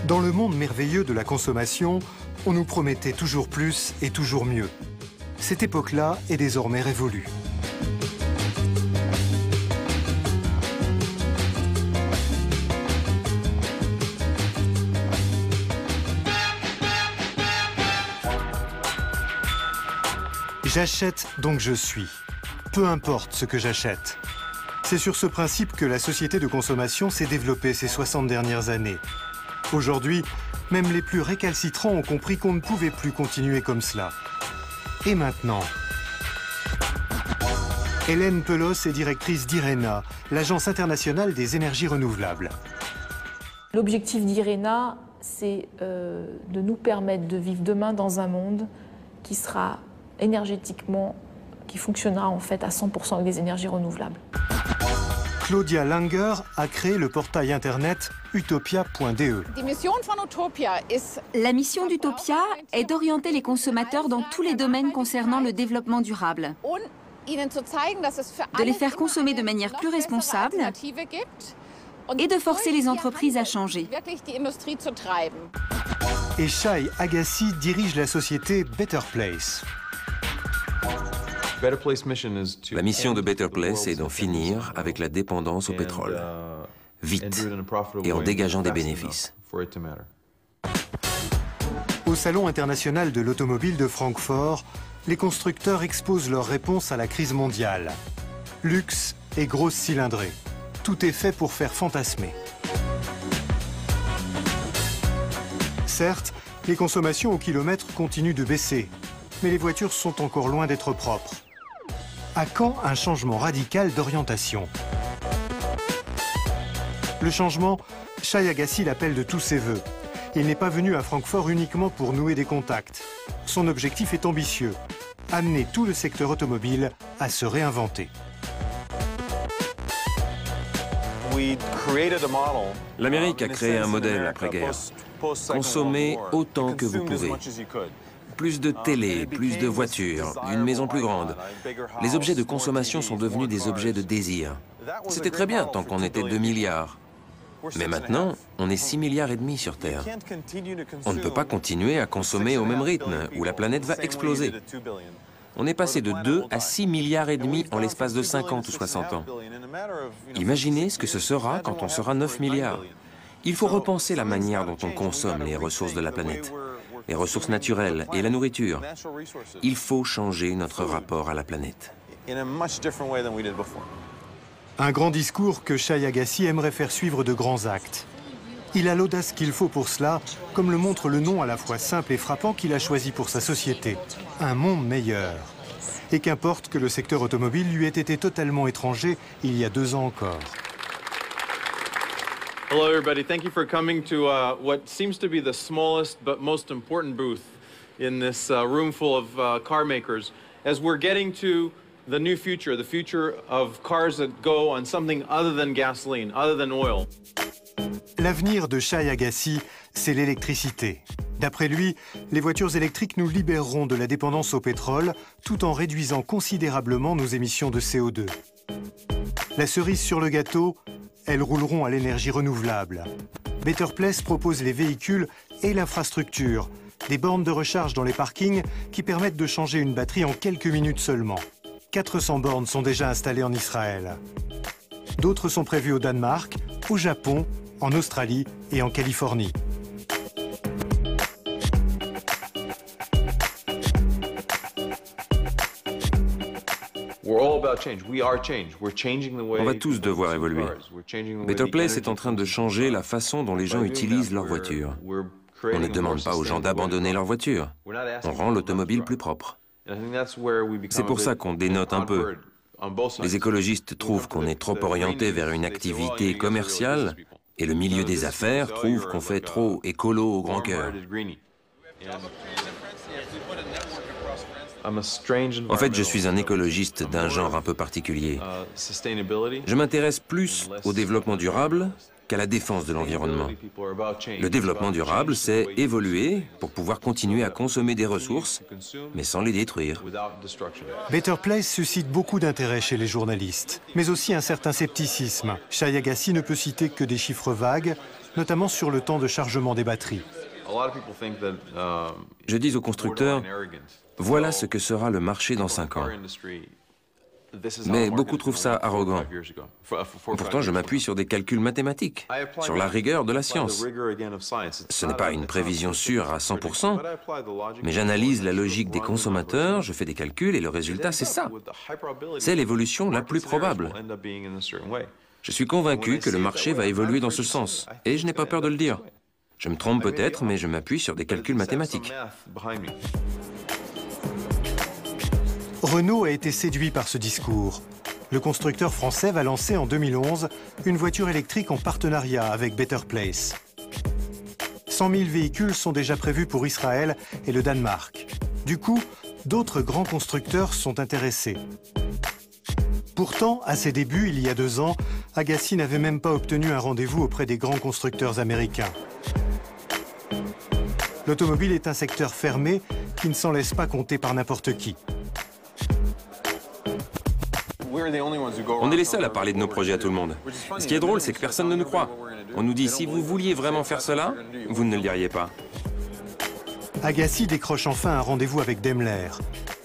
Dans le monde merveilleux de la consommation, on nous promettait toujours plus et toujours mieux. Cette époque-là est désormais révolue. J'achète donc je suis. Peu importe ce que j'achète. C'est sur ce principe que la société de consommation s'est développée ces 60 dernières années. Aujourd'hui, même les plus récalcitrants ont compris qu'on ne pouvait plus continuer comme cela. Et maintenant? Hélène Pelos est directrice d'IRENA, l'Agence internationale des énergies renouvelables. L'objectif d'IRENA, c'est de nous permettre de vivre demain dans un monde qui sera énergétiquement, qui fonctionnera en fait à 100% avec des énergies renouvelables. Claudia Langer a créé le portail internet utopia.de. La mission d'Utopia est d'orienter les consommateurs dans tous les domaines concernant le développement durable, de les faire consommer de manière plus responsable et de forcer les entreprises à changer. Et Shai Agassi dirige la société Better Place. La mission de Better Place est d'en finir avec la dépendance au pétrole, vite, et en dégageant des bénéfices. Au Salon international de l'automobile de Francfort, les constructeurs exposent leur réponse à la crise mondiale. Luxe et grosse cylindrée. Tout est fait pour faire fantasmer. Certes, les consommations au kilomètre continuent de baisser, mais les voitures sont encore loin d'être propres. À quand un changement radical d'orientation? Le changement, Shai Agassi l'appelle de tous ses voeux. Il n'est pas venu à Francfort uniquement pour nouer des contacts. Son objectif est ambitieux, amener tout le secteur automobile à se réinventer. L'Amérique a créé un modèle après-guerre. Consommez autant que vous pouvez. Plus de télé, plus de voitures, une maison plus grande. Les objets de consommation sont devenus des objets de désir. C'était très bien tant qu'on était 2 milliards. Mais maintenant, on est 6 milliards et demi sur Terre. On ne peut pas continuer à consommer au même rythme, ou la planète va exploser. On est passé de 2 à 6 milliards et demi en l'espace de 50 ou 60 ans. Imaginez ce que ce sera quand on sera 9 milliards. Il faut repenser la manière dont on consomme les ressources de la planète, les ressources naturelles et la nourriture. Il faut changer notre rapport à la planète. Un grand discours que Shai Agassi aimerait faire suivre de grands actes. Il a l'audace qu'il faut pour cela, comme le montre le nom à la fois simple et frappant qu'il a choisi pour sa société. Un monde meilleur. Et qu'importe que le secteur automobile lui ait été totalement étranger il y a 2 ans encore. Hello everybody, thank you for coming to what seems to be the smallest but most important booth in this room full of car makers as we're getting to the new future, the future of cars that go on something other than gasoline, other than oil. L'avenir de Shai Agassi, c'est l'électricité. D'après lui, les voitures électriques nous libéreront de la dépendance au pétrole tout en réduisant considérablement nos émissions de CO2. La cerise sur le gâteau, elles rouleront à l'énergie renouvelable. Better Place propose les véhicules et l'infrastructure, des bornes de recharge dans les parkings qui permettent de changer une batterie en quelques minutes seulement. 400 bornes sont déjà installées en Israël. D'autres sont prévues au Danemark, au Japon, en Australie et en Californie. On va tous devoir évoluer. Better Place est en train de changer la façon dont les gens utilisent leur voiture. On ne demande pas aux gens d'abandonner leur voiture. On rend l'automobile plus propre. C'est pour ça qu'on dénote un peu. Les écologistes trouvent qu'on est trop orienté vers une activité commerciale et le milieu des affaires trouve qu'on fait trop écolo au grand cœur. En fait, je suis un écologiste d'un genre un peu particulier. Je m'intéresse plus au développement durable qu'à la défense de l'environnement. Le développement durable, c'est évoluer pour pouvoir continuer à consommer des ressources, mais sans les détruire. Better Place suscite beaucoup d'intérêt chez les journalistes, mais aussi un certain scepticisme. Shai Agassi ne peut citer que des chiffres vagues, notamment sur le temps de chargement des batteries. Je dis aux constructeurs, voilà ce que sera le marché dans 5 ans. Mais beaucoup trouvent ça arrogant. Pourtant, je m'appuie sur des calculs mathématiques, sur la rigueur de la science. Ce n'est pas une prévision sûre à 100%, mais j'analyse la logique des consommateurs, je fais des calculs et le résultat, c'est ça. C'est l'évolution la plus probable. Je suis convaincu que le marché va évoluer dans ce sens, et je n'ai pas peur de le dire. Je me trompe peut-être, mais je m'appuie sur des calculs mathématiques. Renault a été séduit par ce discours. Le constructeur français va lancer en 2011 une voiture électrique en partenariat avec Better Place. 100 000 véhicules sont déjà prévus pour Israël et le Danemark. Du coup, d'autres grands constructeurs sont intéressés. Pourtant, à ses débuts, il y a 2 ans, Agassi n'avait même pas obtenu un rendez-vous auprès des grands constructeurs américains. L'automobile est un secteur fermé qui ne s'en laisse pas compter par n'importe qui. On est les seuls à parler de nos projets à tout le monde. Ce qui est drôle, c'est que personne ne nous croit. On nous dit, si vous vouliez vraiment faire cela, vous ne le diriez pas. Agassi décroche enfin un rendez-vous avec Daimler.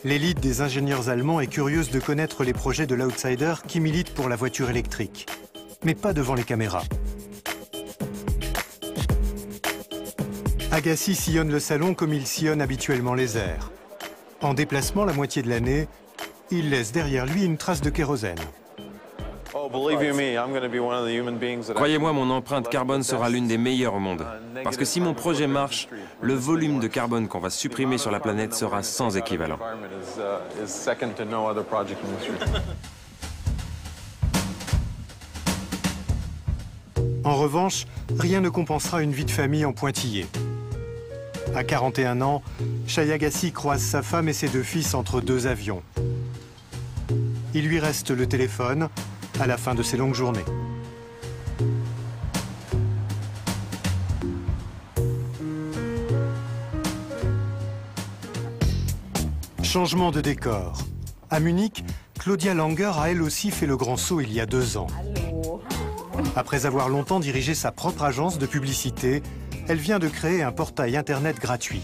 L'élite des ingénieurs allemands est curieuse de connaître les projets de l'outsider qui milite pour la voiture électrique. Mais pas devant les caméras. Agassi sillonne le salon comme il sillonne habituellement les airs. En déplacement la moitié de l'année, il laisse derrière lui une trace de kérosène. Croyez-moi, mon empreinte carbone sera l'une des meilleures au monde. Parce que si mon projet marche, le volume de carbone qu'on va supprimer sur la planète sera sans équivalent. En revanche, rien ne compensera une vie de famille en pointillé. À 41 ans, Shai Agassi croise sa femme et ses 2 fils entre 2 avions. Il lui reste le téléphone à la fin de ses longues journées. Changement de décor. À Munich, Claudia Langer a elle aussi fait le grand saut il y a 2 ans. Après avoir longtemps dirigé sa propre agence de publicité, elle vient de créer un portail internet gratuit.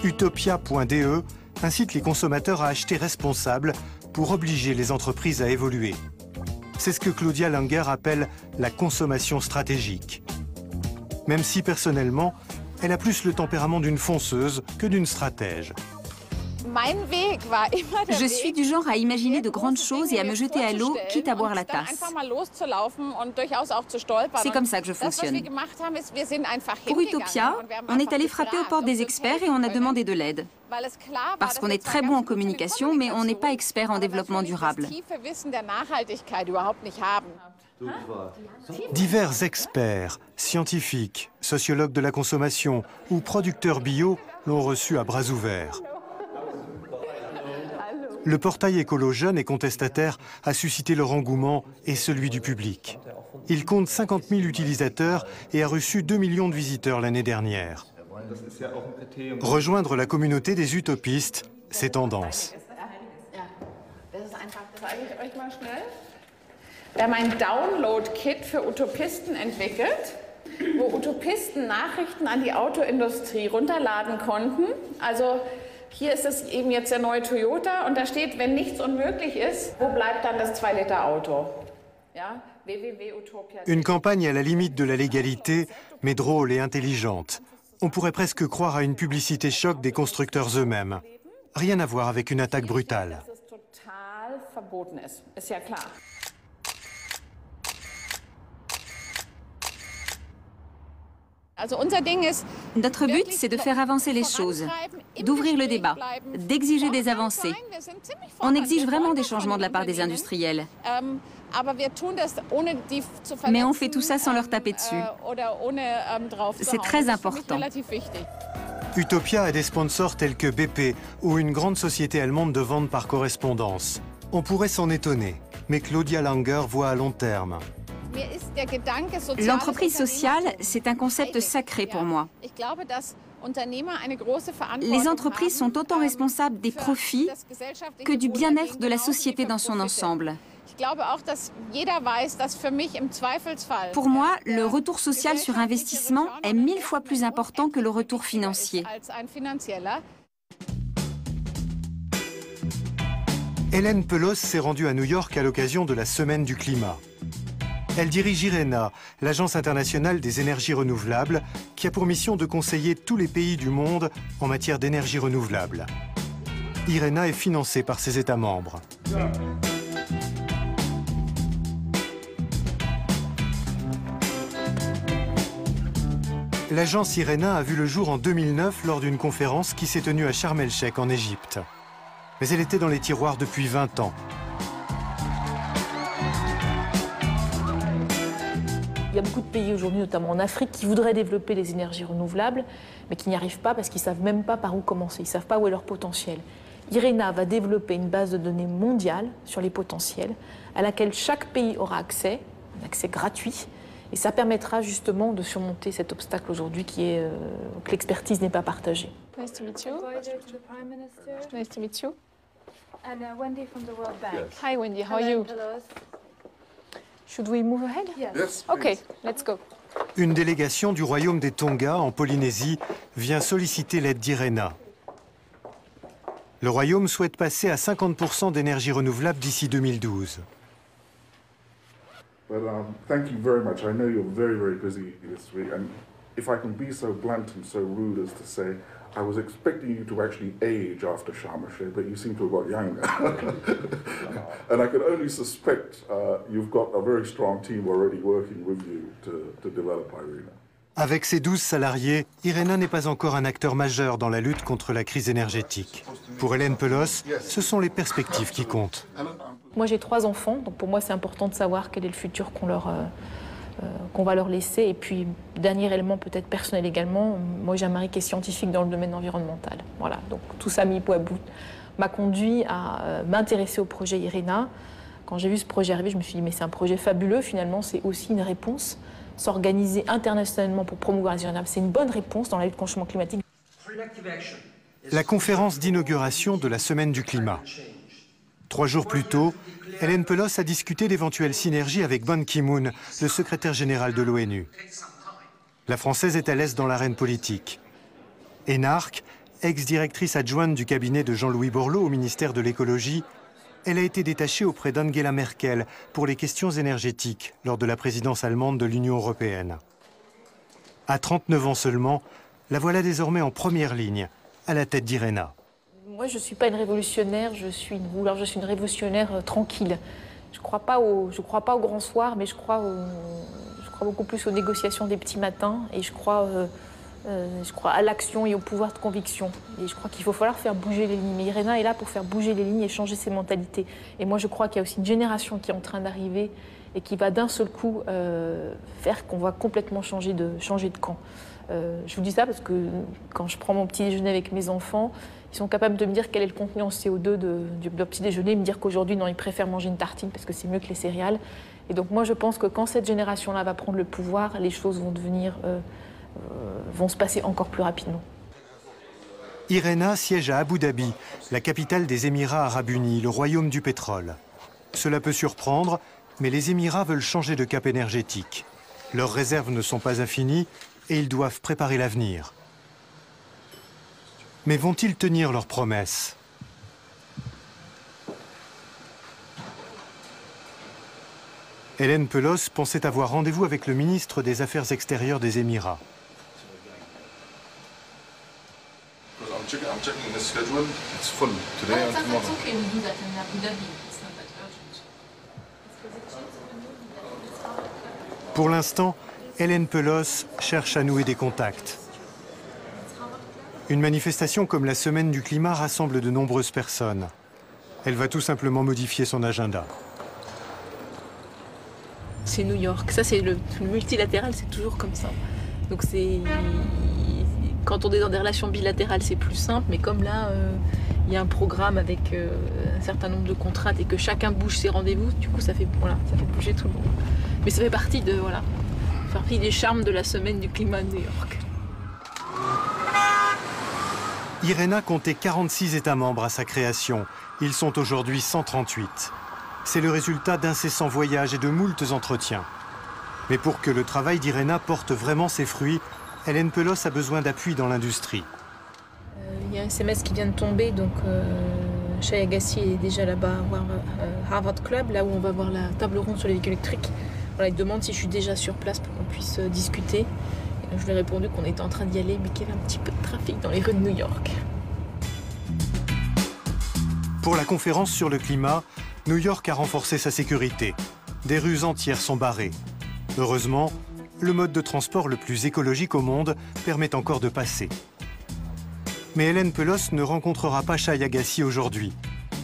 Utopia.de incite les consommateurs à acheter responsable pour obliger les entreprises à évoluer. C'est ce que Claudia Langer appelle la consommation stratégique. Même si personnellement, elle a plus le tempérament d'une fonceuse que d'une stratège. Je suis du genre à imaginer de grandes choses et à me jeter à l'eau, quitte à boire la tasse. C'est comme ça que je fonctionne. Pour Utopia, on est allé frapper aux portes des experts et on a demandé de l'aide. Parce qu'on est très bon en communication, mais on n'est pas expert en développement durable. Divers experts, scientifiques, sociologues de la consommation ou producteurs bio l'ont reçu à bras ouverts. Le portail Écolo Jeune et contestataire a suscité leur engouement et celui du public. Il compte 50 000 utilisateurs et a reçu 2 millions de visiteurs l'année dernière. Rejoindre la communauté des utopistes, c'est tendance. Wir haben ein Download-Kit für Utopisten entwickelt, wo Utopisten Nachrichten an die Autoindustrie runterladen konnten. Also hier ist es eben jetzt der neue Toyota und da steht, wenn nichts unmöglich ist, wo bleibt dann das 2-Liter-Auto? Ja, www.utopia. Une campagne à la limite de la légalité, mais drôle et intelligente. On pourrait presque croire à une publicité choc des constructeurs eux-mêmes. Rien à voir avec une attaque brutale. Dass es total verboten ist ja klar. Notre but, c'est de faire avancer les choses, d'ouvrir le débat, d'exiger des avancées. On exige vraiment des changements de la part des industriels. Mais on fait tout ça sans leur taper dessus. C'est très important. Utopia a des sponsors tels que BP ou une grande société allemande de vente par correspondance. On pourrait s'en étonner, mais Claudia Langer voit à long terme. L'entreprise sociale, c'est un concept sacré pour moi. Les entreprises sont autant responsables des profits que du bien-être de la société dans son ensemble. Pour moi, le retour social sur investissement est 1000 fois plus important que le retour financier. Hélène Pelos s'est rendue à New York à l'occasion de la Semaine du climat. Elle dirige IRENA, l'Agence internationale des énergies renouvelables, qui a pour mission de conseiller tous les pays du monde en matière d'énergie renouvelable. IRENA est financée par ses États membres. L'agence IRENA a vu le jour en 2009 lors d'une conférence qui s'est tenue à Sharm el-Sheikh en Égypte. Mais elle était dans les tiroirs depuis 20 ans. Il y a beaucoup de pays aujourd'hui, notamment en Afrique, qui voudraient développer les énergies renouvelables, mais qui n'y arrivent pas parce qu'ils ne savent même pas par où commencer, ils ne savent pas où est leur potentiel. IRENA va développer une base de données mondiale sur les potentiels, à laquelle chaque pays aura accès, un accès gratuit, et ça permettra justement de surmonter cet obstacle aujourd'hui qui est que l'expertise n'est pas partagée. Nice to meet you. Nice to meet you. And Wendy from the World Bank. Hi Wendy, how are you? Should we move ahead? Yes. Okay, let's go. Une délégation du royaume des Tonga, en Polynésie, vient solliciter l'aide d'IRENA. Le royaume souhaite passer à 50% d'énergie renouvelable d'ici 2012. But thank you very much. I know you're very, very busy this week, and if I can be so blunt and so rude as to say, I was expecting you to actually age after Sharm el-Sheikh, but you seem to have got younger. And I can only suspect you've got a very strong team already working with you to develop IRENA. Avec ses 12 salariés, IRENA n'est pas encore un acteur majeur dans la lutte contre la crise énergétique. Pour Hélène Pelos, ce sont les perspectives qui comptent. Moi, j'ai 3 enfants, donc pour moi, c'est important de savoir quel est le futur qu'on va leur laisser. Et puis, dernier élément peut-être personnel également, moi j'ai un mari qui est scientifique dans le domaine environnemental. Voilà, donc tout ça mis bout à bout m'a conduit à m'intéresser au projet IRENA. Quand j'ai vu ce projet arriver, je me suis dit mais c'est un projet fabuleux, finalement c'est aussi une réponse. S'organiser internationalement pour promouvoir les énergies renouvelables, c'est une bonne réponse dans la lutte contre le changement climatique. La conférence d'inauguration de la Semaine du climat. 3 jours plus tôt, Hélène Pelos a discuté d'éventuelles synergies avec Ban Ki-moon, le secrétaire général de l'ONU. La Française est à l'aise dans l'arène politique. Énarque, ex-directrice adjointe du cabinet de Jean-Louis Borloo au ministère de l'écologie, elle a été détachée auprès d'Angela Merkel pour les questions énergétiques lors de la présidence allemande de l'Union européenne. À 39 ans seulement, la voilà désormais en première ligne, à la tête d'IRENA. Moi, je ne suis pas une révolutionnaire, je suis une révolutionnaire tranquille. Je ne crois pas au grand soir, mais je crois beaucoup plus aux négociations des petits matins et je crois à l'action et au pouvoir de conviction. Et je crois qu'il faut falloir faire bouger les lignes. Mais IRENA est là pour faire bouger les lignes et changer ses mentalités. Et moi, je crois qu'il y a aussi une génération qui est en train d'arriver et qui va d'un seul coup faire qu'on va complètement changer de camp. Je vous dis ça parce que quand je prends mon petit déjeuner avec mes enfants, ils sont capables de me dire quel est le contenu en CO2 du petit déjeuner, me dire qu'aujourd'hui, non, ils préfèrent manger une tartine parce que c'est mieux que les céréales. Et donc moi, je pense que quand cette génération-là va prendre le pouvoir, les choses vont se passer encore plus rapidement. IRENA siège à Abu Dhabi, la capitale des Émirats arabes unis, le royaume du pétrole. Cela peut surprendre, mais les Émirats veulent changer de cap énergétique. Leurs réserves ne sont pas infinies et ils doivent préparer l'avenir. Mais vont-ils tenir leurs promesses ? Hélène Pelos pensait avoir rendez-vous avec le ministre des Affaires extérieures des Émirats. Pour l'instant, Hélène Pelos cherche à nouer des contacts. Une manifestation comme la Semaine du climat rassemble de nombreuses personnes. Elle va tout simplement modifier son agenda. C'est New York, ça c'est le multilatéral, c'est toujours comme ça. Donc quand on est dans des relations bilatérales, c'est plus simple, mais comme là, il y a un programme avec un certain nombre de contraintes et que chacun bouge ses rendez-vous, du coup ça fait bouger tout le monde. Mais ça fait partie des charmes de la semaine du climat de New York. IRENA comptait 46 États membres à sa création. Ils sont aujourd'hui 138. C'est le résultat d'incessants voyages et de moultes entretiens. Mais pour que le travail d'IRENA porte vraiment ses fruits, Hélène Pelos a besoin d'appui dans l'industrie. Il y a un SMS qui vient de tomber, donc Shai Agassi est déjà là-bas à voir Harvard Club, là où on va voir la table ronde sur les véhicules électriques. Voilà, il demande si je suis déjà sur place pour qu'on puisse discuter. Et je lui ai répondu qu'on était en train d'y aller, mais qu'il y avait un petit peu de trafic dans les rues de New York. Pour la conférence sur le climat, New York a renforcé sa sécurité. Des rues entières sont barrées. Heureusement, le mode de transport le plus écologique au monde permet encore de passer. Mais Hélène Pelos ne rencontrera pas Shai Agassi aujourd'hui.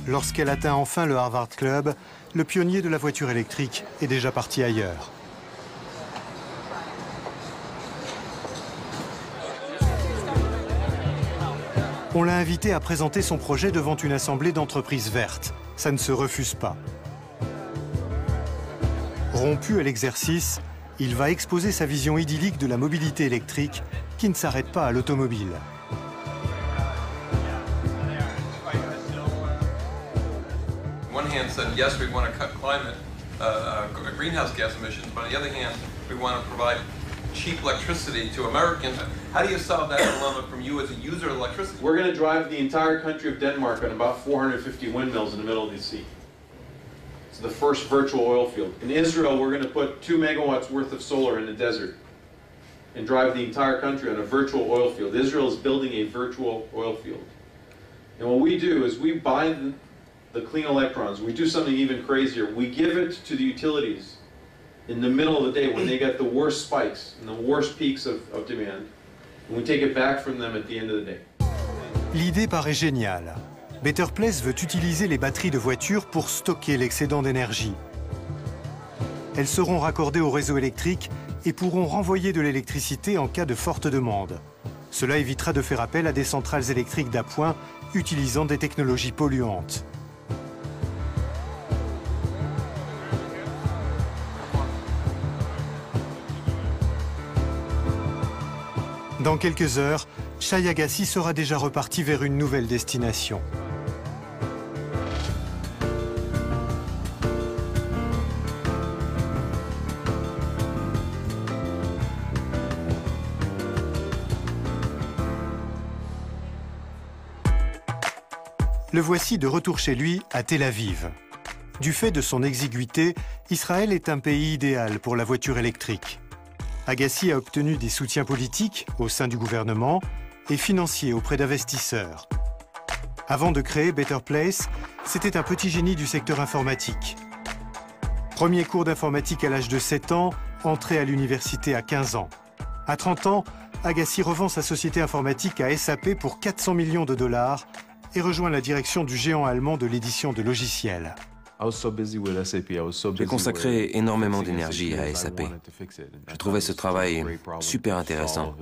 Lorsqu'elle atteint enfin le Harvard Club, le pionnier de la voiture électrique est déjà parti ailleurs. On l'a invité à présenter son projet devant une assemblée d'entreprises vertes. Ça ne se refuse pas. Rompu à l'exercice, il va exposer sa vision idyllique de la mobilité électrique qui ne s'arrête pas à l'automobile. On one hand said, yes, we want to cut climate, greenhouse gas emissions, but on the other hand, we want to provide cheap electricity to Americans. How do you solve that dilemma from you as a user of electricity? We're going to drive the entire country of Denmark on about 450 windmills in the middle of the sea. It's the first virtual oil field. In Israel, we're going to put 2 megawatts worth of solar in the desert and drive the entire country on a virtual oil field. Israel is building a virtual oil field. And what we do is we buy the clean electrons. We do something even crazier. We give it to the utilities in the middle of the day when they get the worst spikes and the worst peaks of demand. And we take it back from them at the end of the day. L'idée paraît géniale. Better Place veut utiliser les batteries de voitures pour stocker l'excédent d'énergie. Elles seront raccordées au réseau électrique et pourront renvoyer de l'électricité en cas de forte demande. Cela évitera de faire appel à des centrales électriques d'appoint utilisant des technologies polluantes. Dans quelques heures, Shai Agassi sera déjà reparti vers une nouvelle destination. Le voici de retour chez lui, à Tel Aviv. Du fait de son exiguïté, Israël est un pays idéal pour la voiture électrique. Agassi a obtenu des soutiens politiques au sein du gouvernement et financiers auprès d'investisseurs. Avant de créer Better Place, c'était un petit génie du secteur informatique. Premier cours d'informatique à l'âge de 7 ans, entré à l'université à 15 ans. À 30 ans, Agassi revend sa société informatique à SAP pour 400 millions de dollars et rejoint la direction du géant allemand de l'édition de logiciels. J'ai consacré énormément d'énergie à SAP. Je trouvais ce travail super intéressant.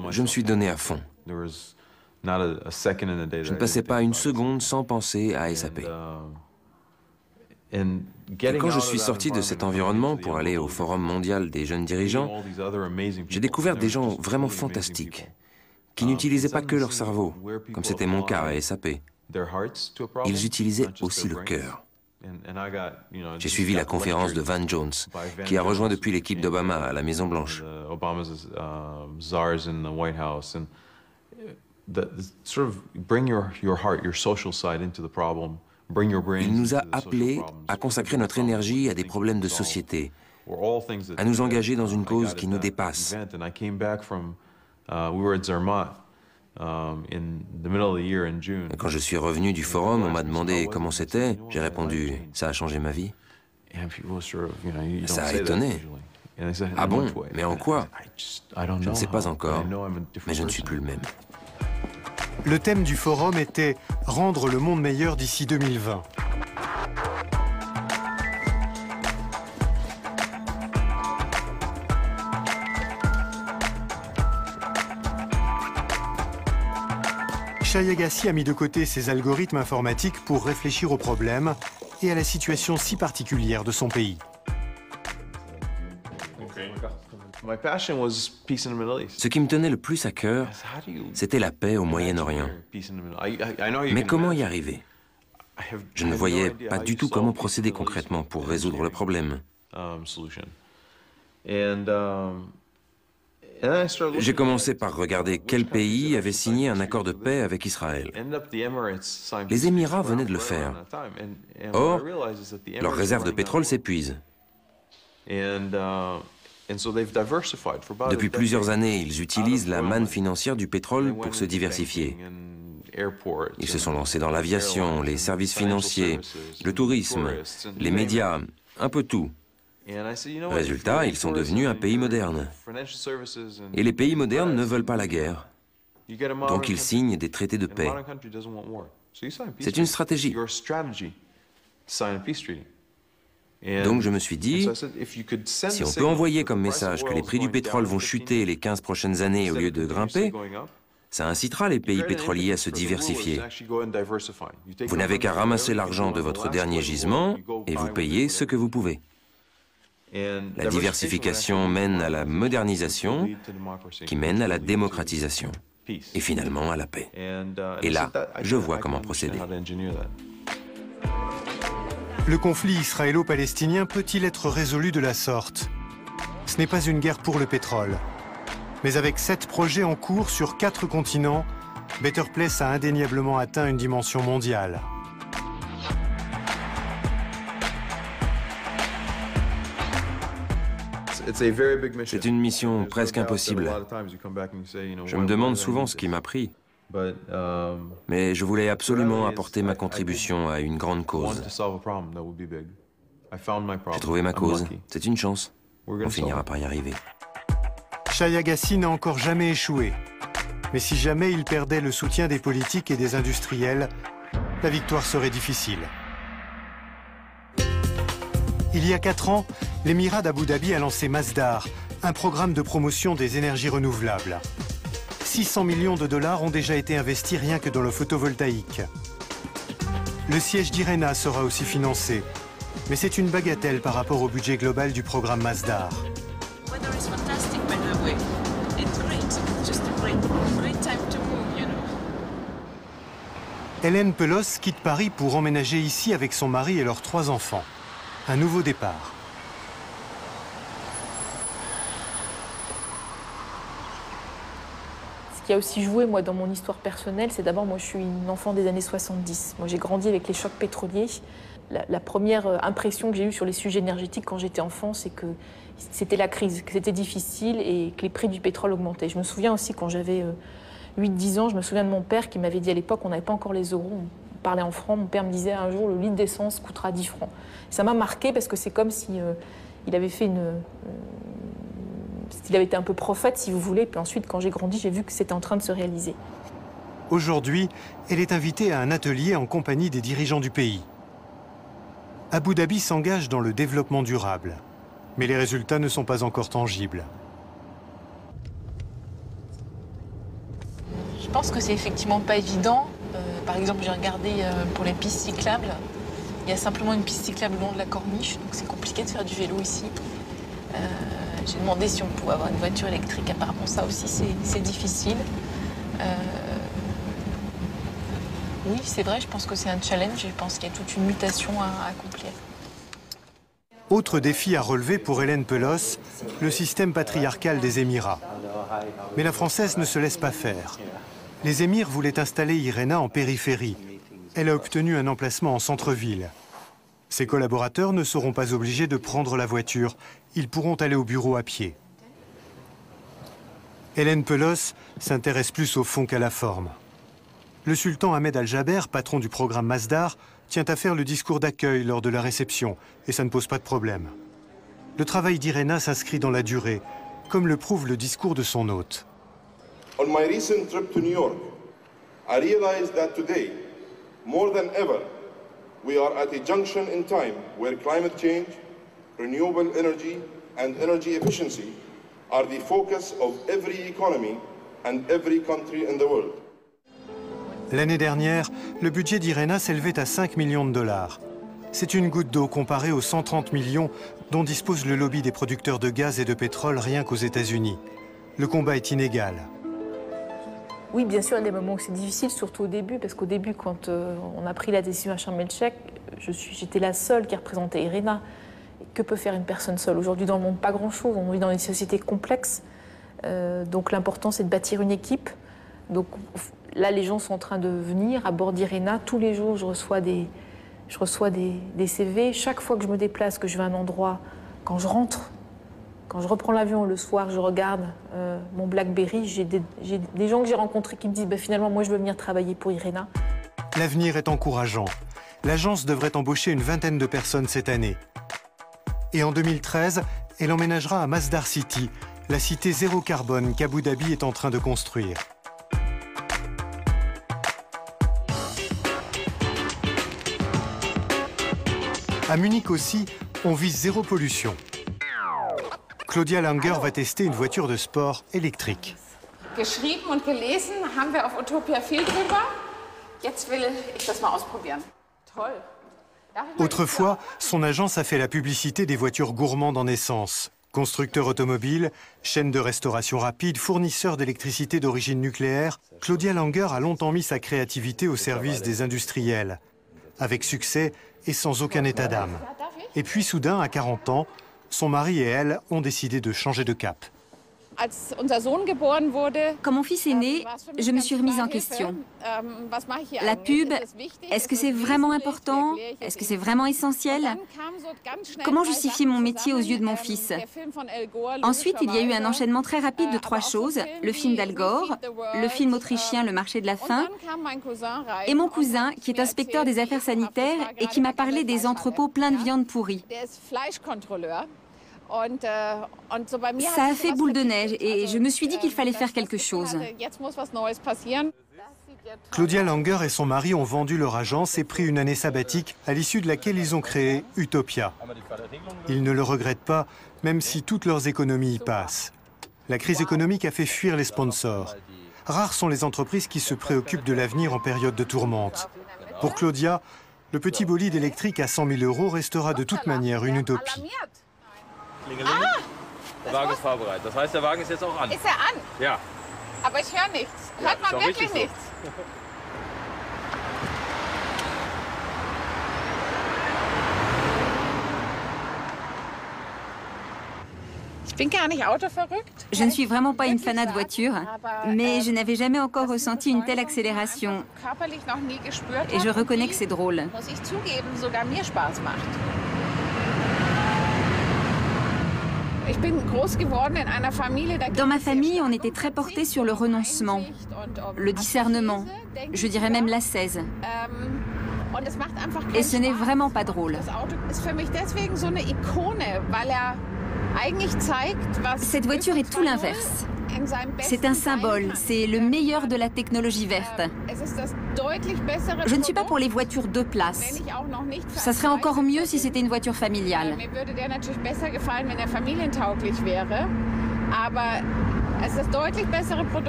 Je me suis donné à fond. Je ne passais pas une seconde sans penser à SAP. Et quand je suis sorti de cet environnement pour aller au Forum mondial des jeunes dirigeants, j'ai découvert des gens vraiment fantastiques, qui n'utilisaient pas que leur cerveau, comme c'était mon cas à SAP. Ils utilisaient aussi le cœur. J'ai suivi la conférence de Van Jones, qui a rejoint depuis l'équipe d'Obama à la Maison-Blanche. Il nous a appelés à consacrer notre énergie à des problèmes de société, à nous engager dans une cause qui nous dépasse. Quand je suis revenu du forum, on m'a demandé comment c'était. J'ai répondu, ça a changé ma vie. Ça a étonné. Ah bon? Mais en quoi? Je ne sais pas encore, mais je ne suis plus le même. Le thème du forum était « Rendre le monde meilleur d'ici 2020 ». Shai Agassi a mis de côté ses algorithmes informatiques pour réfléchir aux problèmes et à la situation si particulière de son pays. Ce qui me tenait le plus à cœur, c'était la paix au Moyen-Orient. Mais comment y arriver? Je ne voyais pas du tout comment procéder concrètement pour résoudre le problème. J'ai commencé par regarder quel pays avait signé un accord de paix avec Israël. Les Émirats venaient de le faire. Or, leurs réserves de pétrole s'épuisent. Depuis plusieurs années, ils utilisent la manne financière du pétrole pour se diversifier. Ils se sont lancés dans l'aviation, les services financiers, le tourisme, les médias, un peu tout. Résultat, ils sont devenus un pays moderne. Et les pays modernes ne veulent pas la guerre. Donc ils signent des traités de paix. C'est une stratégie. Donc je me suis dit, si on peut envoyer comme message que les prix du pétrole vont chuter les 15 prochaines années au lieu de grimper, ça incitera les pays pétroliers à se diversifier. Vous n'avez qu'à ramasser l'argent de votre dernier gisement et vous payez ce que vous pouvez. La diversification mène à la modernisation, qui mène à la démocratisation, et finalement à la paix. Et là, je vois comment procéder. Le conflit israélo-palestinien peut-il être résolu de la sorte? Ce n'est pas une guerre pour le pétrole. Mais avec 7 projets en cours sur 4 continents, Better Place a indéniablement atteint une dimension mondiale. C'est une mission presque impossible. Je me demande souvent ce qui m'a pris. Mais je voulais absolument apporter ma contribution à une grande cause. J'ai trouvé ma cause. C'est une chance. On finira par y arriver. Shai Agassi n'a encore jamais échoué. Mais si jamais il perdait le soutien des politiques et des industriels, la victoire serait difficile. Il y a 4 ans, l'émirat d'Abu Dhabi a lancé Masdar, un programme de promotion des énergies renouvelables. 600 millions de dollars ont déjà été investis rien que dans le photovoltaïque. Le siège d'IRENA sera aussi financé, mais c'est une bagatelle par rapport au budget global du programme Masdar. Hélène Pelos quitte Paris pour emménager ici avec son mari et leurs 3 enfants. Un nouveau départ. Ce qui a aussi joué, moi, dans mon histoire personnelle, c'est d'abord, moi, je suis une enfant des années 70. Moi, j'ai grandi avec les chocs pétroliers. La première impression que j'ai eue sur les sujets énergétiques quand j'étais enfant, c'est que c'était la crise, que c'était difficile et que les prix du pétrole augmentaient. Je me souviens aussi, quand j'avais 8-10 ans, je me souviens de mon père qui m'avait dit à l'époque, on n'avait pas encore les euros, on parlait en francs. Mon père me disait un jour, le litre d'essence coûtera 10 francs. Ça m'a marqué parce que c'est comme si il avait fait il avait été un peu prophète, si vous voulez. Puis ensuite, quand j'ai grandi, j'ai vu que c'était en train de se réaliser. Aujourd'hui, elle est invitée à un atelier en compagnie des dirigeants du pays. Abu Dhabi s'engage dans le développement durable. Mais les résultats ne sont pas encore tangibles. Je pense que c'est effectivement pas évident. Par exemple, j'ai regardé pour les pistes cyclables. Il y a simplement une piste cyclable le long de la Corniche, donc c'est compliqué de faire du vélo ici. J'ai demandé si on pouvait avoir une voiture électrique. Apparemment, ça aussi, c'est difficile. Oui, c'est vrai, je pense que c'est un challenge. Je pense qu'il y a toute une mutation à accomplir. Autre défi à relever pour Hélène Pelos, le système patriarcal des Émirats. Mais la Française ne se laisse pas faire. Les émirs voulaient installer IRENA en périphérie. Elle a obtenu un emplacement en centre-ville. Ses collaborateurs ne seront pas obligés de prendre la voiture. Ils pourront aller au bureau à pied. Hélène Pelos s'intéresse plus au fond qu'à la forme. Le sultan Ahmed Al-Jaber, patron du programme Masdar, tient à faire le discours d'accueil lors de la réception, et ça ne pose pas de problème. Le travail d'IRENA s'inscrit dans la durée, comme le prouve le discours de son hôte. On my recent trip to New York, I realized that today, more than ever, we are at a junction in time where climate change, renewable energy, and energy efficiency are the focus of every economy and every country in the world. L'année dernière, le budget d'IRENA s'élevait à 5 millions de dollars. C'est une goutte d'eau comparée aux 130 millions dont dispose le lobby des producteurs de gaz et de pétrole rien qu'aux États-Unis. Le combat est inégal. Oui, bien sûr, il y a des moments où c'est difficile, surtout au début, parce qu'au début, quand on a pris la décision à Sharm el-Sheikh, j'étais la seule qui représentait IRENA. Que peut faire une personne seule? Aujourd'hui, dans le monde, pas grand-chose. On vit dans une société complexe. Donc l'important, c'est de bâtir une équipe. Donc là, les gens sont en train de venir à bord d'IRENA. Tous les jours, je reçois des CV. Chaque fois que je me déplace, que je vais à un endroit, quand je rentre, quand je reprends l'avion le soir, je regarde mon BlackBerry, j'ai des gens que j'ai rencontrés qui me disent finalement, moi, je veux venir travailler pour IRENA. L'avenir est encourageant. L'agence devrait embaucher une vingtaine de personnes cette année. Et en 2013, elle emménagera à Masdar City, la cité zéro carbone qu'Abu Dhabi est en train de construire. À Munich aussi, on vise zéro pollution. Claudia Langer va tester une voiture de sport électrique. Geschrieben und gelesen haben wir auf Utopia viel drüber. Jetzt will ich das mal ausprobieren. Toll. Autrefois, son agence a fait la publicité des voitures gourmandes en essence. Constructeur automobile, chaîne de restauration rapide, fournisseur d'électricité d'origine nucléaire, Claudia Langer a longtemps mis sa créativité au service des industriels. Avec succès et sans aucun état d'âme. Et puis soudain, à 40 ans, son mari et elle ont décidé de changer de cap. Quand mon fils est né, je me suis remise en question. La pub, est-ce que c'est vraiment important? Est-ce que c'est vraiment essentiel? Comment justifier mon métier aux yeux de mon fils? Ensuite, il y a eu un enchaînement très rapide de 3 choses. Le film d'Al Gore, le film autrichien Le marché de la faim, et mon cousin, qui est inspecteur des affaires sanitaires et qui m'a parlé des entrepôts pleins de viande pourrie. Ça a fait boule de neige et je me suis dit qu'il fallait faire quelque chose. Claudia Langer et son mari ont vendu leur agence et pris une année sabbatique à l'issue de laquelle ils ont créé Utopia. Ils ne le regrettent pas, même si toutes leurs économies y passent. La crise économique a fait fuir les sponsors. Rares sont les entreprises qui se préoccupent de l'avenir en période de tourmente. Pour Claudia, le petit bolide électrique à 100 000 € restera de toute manière une utopie. Der Wagen ist fahrbereit. Das heißt, der Wagen ist jetzt auch an. Ist er an? Ja. Aber ich höre nichts. Hört man wirklich nichts? Je ne suis vraiment pas une fanat de voiture, mais je n'avais jamais encore ressenti une telle accélération. Et je reconnais que c'est drôle. Dans ma famille, on était très portés sur le renoncement, le discernement, je dirais même l'ascèse. Et ce n'est vraiment pas drôle. Cette voiture est tout l'inverse. C'est un symbole, c'est le meilleur de la technologie verte. Je ne suis pas pour les voitures 2 places. Ça serait encore mieux si c'était une voiture familiale.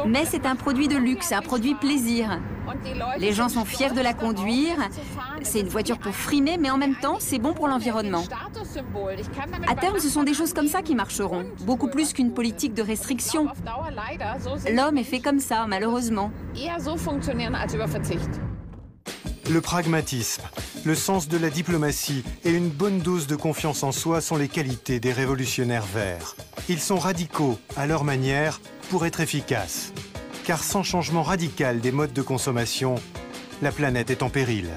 Mais c'est un produit de luxe, un produit plaisir. Les gens sont fiers de la conduire. C'est une voiture pour frimer, mais en même temps, c'est bon pour l'environnement. À terme, ce sont des choses comme ça qui marcheront, beaucoup plus qu'une politique de restriction. L'homme est fait comme ça, malheureusement. Le pragmatisme, le sens de la diplomatie et une bonne dose de confiance en soi sont les qualités des révolutionnaires verts. Ils sont radicaux, à leur manière, pour être efficaces. Car sans changement radical des modes de consommation, la planète est en péril.